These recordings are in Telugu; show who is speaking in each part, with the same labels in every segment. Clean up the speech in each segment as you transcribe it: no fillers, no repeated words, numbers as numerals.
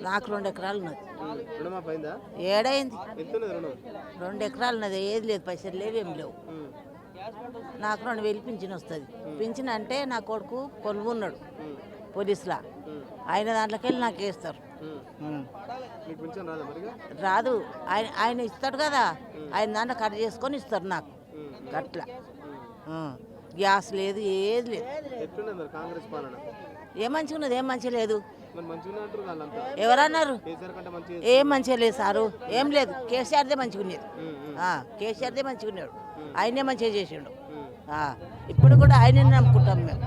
Speaker 1: నాకు 2 ఎకరాలు ఉన్నది.
Speaker 2: రుణమాఫీ అయిందా?
Speaker 1: ఏడైంది.
Speaker 2: ఎంత ఉన్నది రుణం?
Speaker 1: 2 ఎకరాలు ఉన్నది. ఏది లేదు, పైసలు లేవు, ఏం లేవు. నాకు 2,000 పింఛన్ వస్తుంది. పింఛన్ అంటే నా కొడుకు కొలువు ఉన్నాడు పోలీసులా, ఆయన దాంట్లోకి నాకు వేస్తారు.
Speaker 2: మీకు పింఛన్ రాదా మరిగా?
Speaker 1: రాదు, ఆయన ఇస్తాడు కదా, ఆయన దాంట్లో కట్ చేసుకొని ఇస్తారు నాకు అట్లా. గ్యాస్ లేదు, ఏది లేదు.
Speaker 2: ఎట్లున్నది మరి కాంగ్రెస్ పాలన?
Speaker 1: ఏం మంచిగా ఉన్నది, ఏం మంచిగా లేదు.
Speaker 2: మరి మంచిగా అంటారు వాళ్ళంతా.
Speaker 1: ఎవరన్నారు?
Speaker 2: కేసీఆర్ కంటే మంచిగా
Speaker 1: ఏం మంచిగా లేదు సారు, ఏం లేదు. కేసీఆర్దే మంచిగా ఉన్నది. కేసీఆర్దే మంచిగా ఉన్నాడు, ఆయనే మంచిగా చేసిండు. ఇప్పుడు కూడా ఆయనే నమ్ముకుంటాం మేము.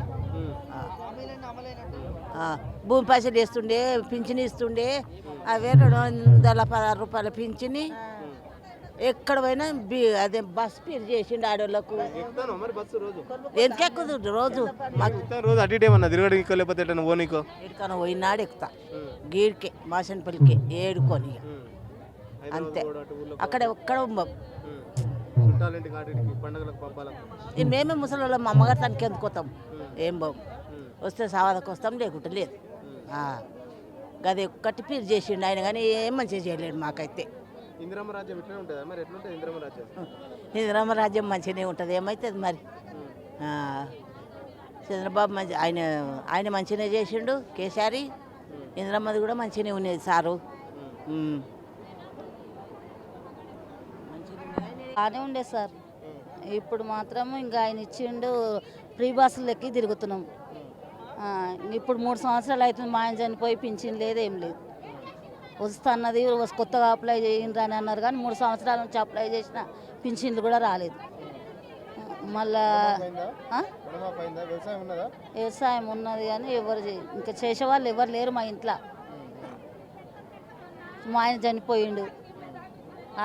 Speaker 1: భూమి పైసలు వేస్తుండే, పింఛన్ ఇస్తుండే. అవే 216 రూపాయల పింఛని. ఎక్కడ పోయినా అదే బస్ ఫీర్ చేసిండు ఆడోళ్ళకు. ఎందుకు ఎక్కుదు రోజు?
Speaker 2: రోజు అటు ఇటేమన్నా తిరగడానికి లేకపోతే ఓనికో
Speaker 1: ఎక్కడికన్నా పోయినాడు ఎక్కుతా. గీడికే మాసనపల్లికే ఏడుకొని అంతే. అక్కడ ఎక్కడ మేమే ముసలి వాళ్ళం. మా అమ్మగారు తనకి ఎందుకు పోతాం? ఏం బాబు వస్తే సావాదకు వస్తాం, లేకుంటే లేదు. గది ఒక్కటి పీరు చేసిండు ఆయన, కానీ ఏం మంచిగా చేయలేడు మాకైతే.
Speaker 2: ఇందిరమ్మ రాజ్యం ఇట్లనే ఉంటుందా మరి? ఎట్లుంటుంది ఇందిరమ్మ రాజ్యం?
Speaker 1: ఇందిరమ్మ రాజ్యం మంచిగానే ఉంటుంది. ఏమవుతుంది మరి? చంద్రబాబు ఆయన మంచిగానే చేసిండు. కేసీఆర్ ఇందిరమ్మది కూడా మంచిగానే ఉన్నది సారు.
Speaker 3: బాగానే ఉండే సార్. ఇప్పుడు మాత్రం ఇంకా ఆయన ఇచ్చిండు, ఫ్రీ బస్సులు ఎక్కి తిరుగుతున్నాం. ఇప్పుడు 3 సంవత్సరాలు అవుతుంది మా ఆయన చనిపోయి, పింఛన్ లేదు, ఏం లేదు. వస్తున్నది కొత్తగా అప్లై చేయండి అని అన్నారు, కానీ 3 సంవత్సరాల నుంచి అప్లై చేసిన పింఛన్లు కూడా రాలేదు. మళ్ళా వ్యవసాయం ఉన్నది కానీ ఇంకా చేసేవాళ్ళు ఎవరు లేరు మా ఇంట్లో. మా ఆయన చనిపోయిండు,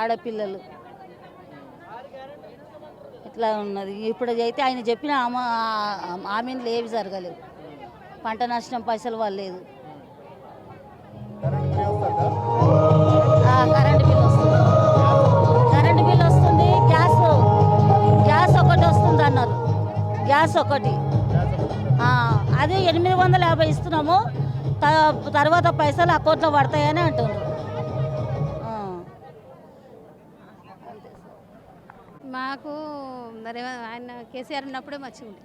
Speaker 3: ఆడపిల్లలు ఇట్లా ఉన్నది. ఇప్పుడు అయితే ఆయన చెప్పిన హామీలు ఏవి జరగలేవు. పంట నష్టం పైసలు వాళ్ళు లేదు. కరెంటు బిల్ వస్తుంది, గ్యాస్ ఒకటి వస్తుంది అన్నారు. గ్యాస్ ఒకటి అదే 850 ఇస్తున్నాము, తర్వాత పైసలు అకౌంట్లో పడతాయని అంటున్నారు.
Speaker 4: మాకు ఆయన కేసీఆర్ ఉన్నప్పుడే మంచిగా ఉంది.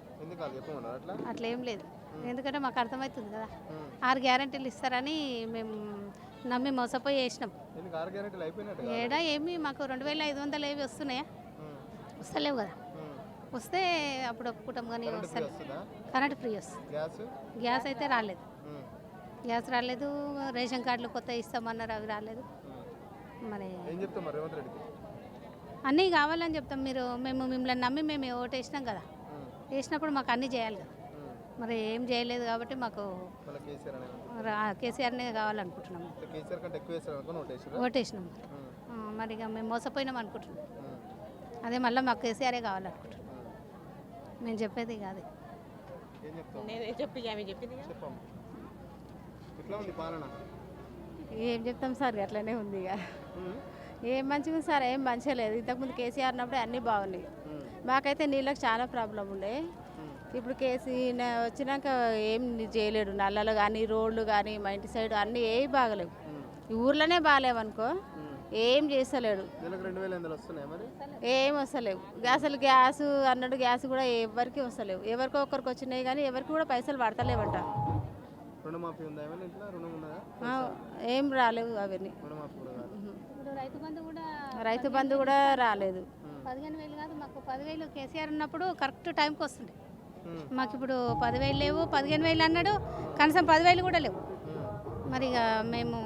Speaker 4: అట్లా ఏం లేదు, ఎందుకంటే మాకు అర్థమవుతుంది కదా. 6 గ్యారెంటీలు ఇస్తారని మేము నమ్మి మోసపోయి వేసినాం. ఏడా ఏమి మాకు 2,500 ఏవి వస్తున్నాయా? వస్తలేవు కదా. వస్తే అప్పుడు ఒప్పుకుంటాం, కానీ వస్తలేదు. కరెంట్ ఫ్రీ వస్తుంది. గ్యాస్ అయితే రాలేదు. గ్యాస్ రాలేదు. రేషన్ కార్డులు కొత్త ఇస్తామన్నారు, అవి రాలేదు. మరి అన్నీ కావాలని చెప్తాం. మేము మిమ్మల్ని నమ్మి మేము ఓటు వేసినాం కదా. వేసినప్పుడు మాకు అన్నీ చేయాలి కదా. మరి ఏం చేయలేదు కాబట్టి మాకు కేసీఆర్నే కావాలనుకుంటున్నాము. ఓటేసినాం. మరి ఇక మేము మోసపోయినాం అనుకుంటున్నాం. అదే మళ్ళీ మాకు కేసీఆరే కావాలనుకుంటున్నాం. మేము చెప్పేది కాదు.
Speaker 5: ఏం చెప్తాం సార్, అట్లనే ఉంది. ఇక ఏం మంచిగా ఉంది సార్, ఏం మంచిగా లేదు. ఇంతకుముందు కేసీఆర్ ఉన్నప్పుడే అన్నీ బాగున్నాయి. మాకైతే నీళ్ళకి చాలా ప్రాబ్లం ఉండే. ఇప్పుడు వచ్చినాక ఏం చేయలేడు. నల్లలు కానీ, రోడ్లు కానీ, మా ఇంటి సైడ్ అన్నీ ఏవి బాగలేవు. ఈ ఊర్లోనే బాగాలేవనుకో, ఏం చేస్తలేడు. ఏం వస్తలేవు. అసలు గ్యాస్ అన్నాడు, గ్యాస్ కూడా ఎవరికి వస్తలేవు. ఎవరికో ఒక్కరికి వచ్చినాయి కానీ ఎవరికి కూడా పైసలు పడతలేవంట. ఏం రాలేవు అవన్నీ. రైతు బంధు కూడా రాలేదు.
Speaker 4: 15,000 కాదు, మాకు 10,000 కేసీఆర్ ఉన్నప్పుడు కరెక్ట్ టైంకి వస్తుండే. మాకు ఇప్పుడు 10,000 లేవు. 15,000 అన్నాడు, కనీసం 10,000 కూడా లేవు. మరి ఇక మేము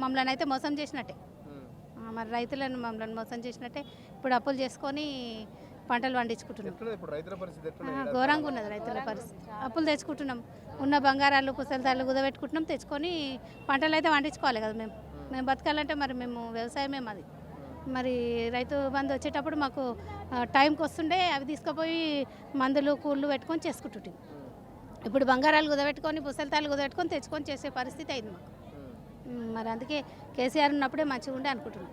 Speaker 4: మమ్మల్ని అయితే మోసం చేసినట్టే. మరి రైతులను మమ్మల్ని మోసం చేసినట్టే. ఇప్పుడు అప్పులు చేసుకొని పంటలు పండించుకుంటున్నాం. ఘోరంగా ఉన్నది రైతుల పరిస్థితి. అప్పులు తెచ్చుకుంటున్నాం. ఉన్న బంగారాలు, పుస్తకాలు కుదబెట్టుకుంటున్నాం. తెచ్చుకొని పంటలు అయితే పండించుకోవాలి కదా. మేము బతకాలంటే మరి మేము వ్యవసాయమే మాది. మరి రైతు బంధు వచ్చేటప్పుడు మాకు టైంకి వస్తుండే, అవి తీసుకుపోయి మందులు కూళ్ళు పెట్టుకొని చేసుకుంటుంటాం. ఇప్పుడు బంగారాలు కుదబెట్టుకొని, పుస్తకాలు కుదబెట్టుకొని తెచ్చుకొని చేసే పరిస్థితి అయింది మాకు. మరి అందుకే కేసీఆర్ ఉన్నప్పుడే మంచిగా ఉండే అనుకుంటున్నాం.